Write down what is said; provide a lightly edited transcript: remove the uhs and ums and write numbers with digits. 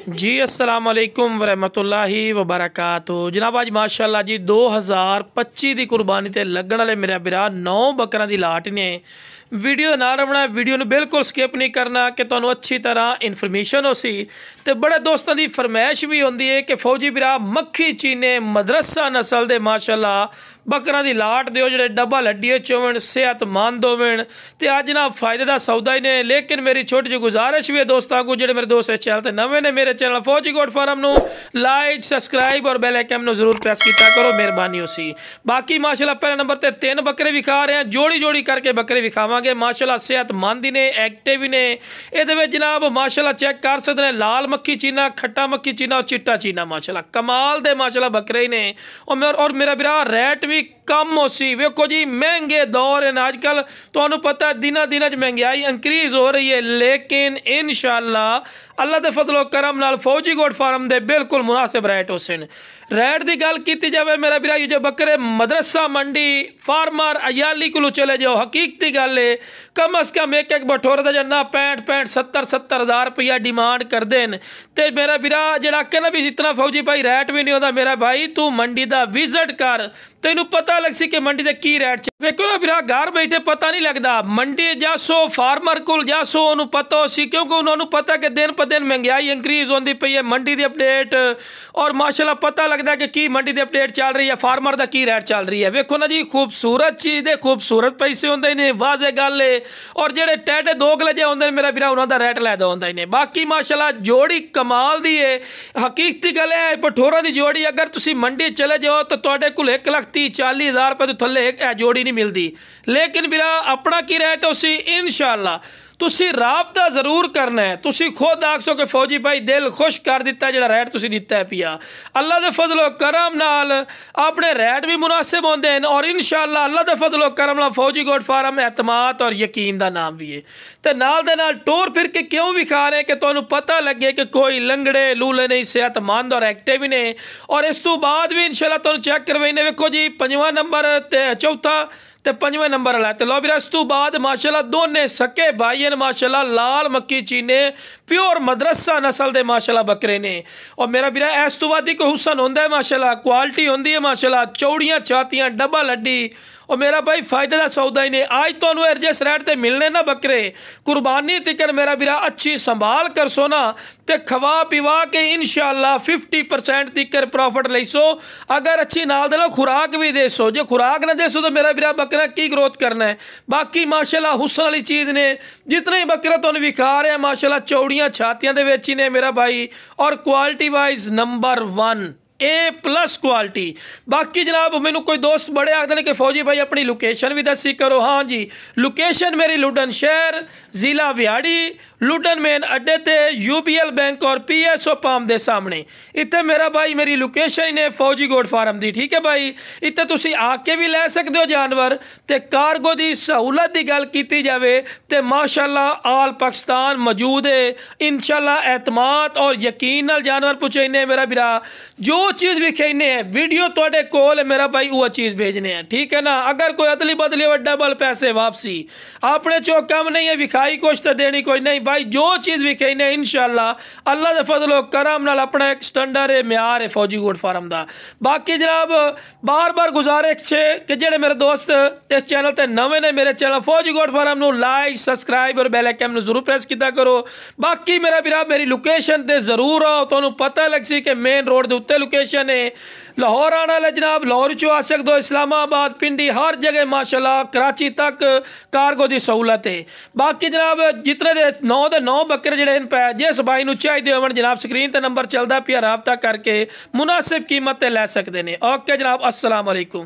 जी अस्सलाम वालेकुम वरहमतुल्लाहि वबरकातुहू। जनाब अज माशाअल्लाह जी 2025 की कुर्बानी ते लगन वाले मेरा बिरा 9 बकरा की लाट ने। वीडियो ना रवना, वीडियो बिल्कुल स्किप नहीं करना कि तुहानू अच्छी तरह इन्फॉर्मेशन हो सी। तो बड़े दोस्तों की फरमाइश भी होंदी है कि फौजी बिरा मक्खी चीने मदरसा नस्ल के माशाअल्लाह बकरा की लाट दो जो डबल हड्डी होवन, सेहतमंद होवन। तो अज ना फायदे का सौदा ही ने। लेकिन मेरी छोटी जी गुजारिश भी है दोस्तों को, जो मेरे दोस्त इस चैनल पर नवे ने, मेरे चैनल फौजी गोट फार्म नू लाइक सबसक्राइब और बेल आइकन जरूर प्रेस किया करो, मेहरबानी हो सी। बाकी माशाअल्लाह पहले नंबर पर 3 बकरे विखा रहे हैं, जोड़ी जोड़ी करके बकरे विखावे माशाअल्लाह। सेहतमंद ही ने, एक्टिव ही ने। ये जनाब माशाअल्लाह चेक कर सकते हैं, लाल मक्खी चीना, खट्टा मक्खी चीना और चिट्टा चीना माशाअल्लाह कमाल दे माशाअल्लाह बकरे ही ने। और मेरा बिरा रेट भी कम हो सी। वेखो जी महंगे दौर हैं अजकल, तो पता है दिन दिन महंगाई इंक्रीज हो रही है। लेकिन इंशाअल्लाह अल्लाह के फजलो करम नाल फौजी गोट फार्म दे बिल्कुल मुनासिब रेट हो सन। रेट की गल की जाए मेरा बिरा, जो बकरे मदरसा मंडी फार्मर अयाली को चले जाओ, हकीकती गल है कम अज़ कम एक बठोर का जन्ना 65 70 हज़ार रुपया डिमांड करते हैं। तो मेरा बिरा जरा कहना भी इतना फौजी भाई रेट भी नहीं होता, मेरा भाई तू मंडी का विजिट कर, तेन पता लग सी कि मंडी के की रेट। देखो ना बिरा घर बैठे पता नहीं लगता, मंडी जासो फार्मर को जासो उन्होंने पता हो सी, क्योंकि उन्होंने पता कि दिन प दिन महंगाई इंक्रीज होती पई है। मंडी की अपडेट और माशाअल्लाह पता लगता है कि की मंडी की अपडेट चल रही है, फार्मर का की रेट चल रही है। वेखो ना जी खूबसूरत चीज़ है, खूबसूरत पैसे होंगे ने, वाजे गल है। और जेडे टैटे दोगले जे होंगे मेरा बिरा उन्होंने रेट लैदा होंगे ने। बाकी माशाअल्लाह जोड़ी कमाल दी है, हकीकती गल है पठोरा की जोड़ी अगर तुम मंडी चले जाओ तो तुहाडे कोल 1,30,40 हज़ार रुपये तो थले जोड़ी नहीं मिलती। लेकिन बिरा अपना की रेट उसी इंशाअल्लाह तुसी राबता जरूर करना है। तुसी खुद आखो कि फौजी भाई दिल खुश कर दिता जो रेट तुसी दिता है पिया। अल्लाह के फजलो करम नाल अपने रेट भी मुनासिब होंगे हैं। और इंशाअल्लाह अल्लाह के फजलो करम नाल फौजी गोट फार्म एतमाद और यकीन का नाम भी है। तो नाल दे नाल टोर फिर के क्यों विखा रहे हैं कि तुहानू पता लगे कि कोई लंगड़े लूले नहीं, सेहतमंद और एक्टिव ही ने। और इस तो बाद भी इंशाअल्लाह तुहानू चेक करवाइने। वेखो जी 5वां नंबर ते चौथा ते 5वें नंबर वाला तो लो बिरा। इस तो बाद माशाअल्लाह दोने सके भाई हैं माशाअल्लाह, लाल मक्की चीने प्योर मदरसा नस्ल के माशाअल्लाह बकरे ने। और मेरा बिरा इस तो बाद कोई हुसन होंदा है माशाअल्लाह, क्वालिटी होंदी है माशाअल्लाह, चौड़ियाँ छातियाँ डबल हड्डी। और मेरा भाई फायदे का सौदा ही नहीं। आज तो जिस रेट से मिलने ना बकरे कुर्बानी तिकर मेरा बिरा अच्छी संभाल कर सोना तो खवा पिवा के इंशाअल्लाह 50% तिकर प्रॉफिट ले सो। अगर अच्छी नाल दे लो खुराक भी दे सो, जो खुराक ना दे सो तो मेरा बिरा बकरा की ग्रोथ करना है। बाकी माशाअल्लाह हुसन वाली चीज़ ने, जितने बकरा तुहानू विखा रहे हैं माशाअल्लाह चौड़ियाँ छातियाँ दे विच ही ने मेरा भाई। और quality wise number 1 A+ quality. बाकी जनाब मैनू कोई दोस्त बड़े आखते हैं कि फौजी भाई अपनी लोकेशन भी दसी करो। हाँ जी, लोकेशन मेरी लुडन शहर, ज़िला व्याड़ी, लुडन मेन अड्डे ते UBL बैंक और PSO पाम दे सामने। इतने मेरा भाई मेरी लोकेशन ने फौजी गोट फार्म दी, ठीक है भाई। इतने तुसी आके भी लै सकते हो जानवर। तो कार्गो की सहूलत की गल की जाए तो माशाअल्लाह आल पाकिस्तान मौजूद है। इंशाअल्लाह एतमाद और यकीन नाल जानवर पहुँचाने मेरा बिरा। जो चीज़ भी कहने हैं वीडियो थोड़े कोल मेरा भाई वो चीज़ भेजने हैं, ठीक है ना। अगर कोई अदली बदली और डबल पैसे वापसी अपने चो कम नहीं है, विखाई कुछ तो देनी कोई नहीं भाई। जो चीज़ भी कहने इंशाअल्लाह अल्लाह के फजलो करम नाल अपना एक स्टैंडर्ड है, म्यार है फौजी गोट फार्म का। बाकी जनाब बार बार गुजारिश है कि जेडे मेरे दोस्त इस चैनल पर नवे ने, मेरे चैनल फौजी गोट फार्म नू लाइक सबसक्राइब और बेल आइकन जरूर प्रेस किया करो। बाकी मेरा बिरा मेरी लोकेशन पर जरूर आओ, तो पता लग सी कि मेन रोड के उत्ते लोकेशन है। लाहौर आने वाले जनाब लाहौर चो आ सकते हो, इस्लामाबाद पिंडी हर जगह माशाअल्लाह, कराची तक कार्गो की सहूलत है। बाकी जनाब जितने दे 9 बकरे जड़े पे जिस भाई नू चाहिए हो जनाब स्क्रीन पर नंबर चलता पिया, राबता करके मुनासिब कीमत लै सकते हैं। ओके जनाब, अस्सलाम वालेकुम।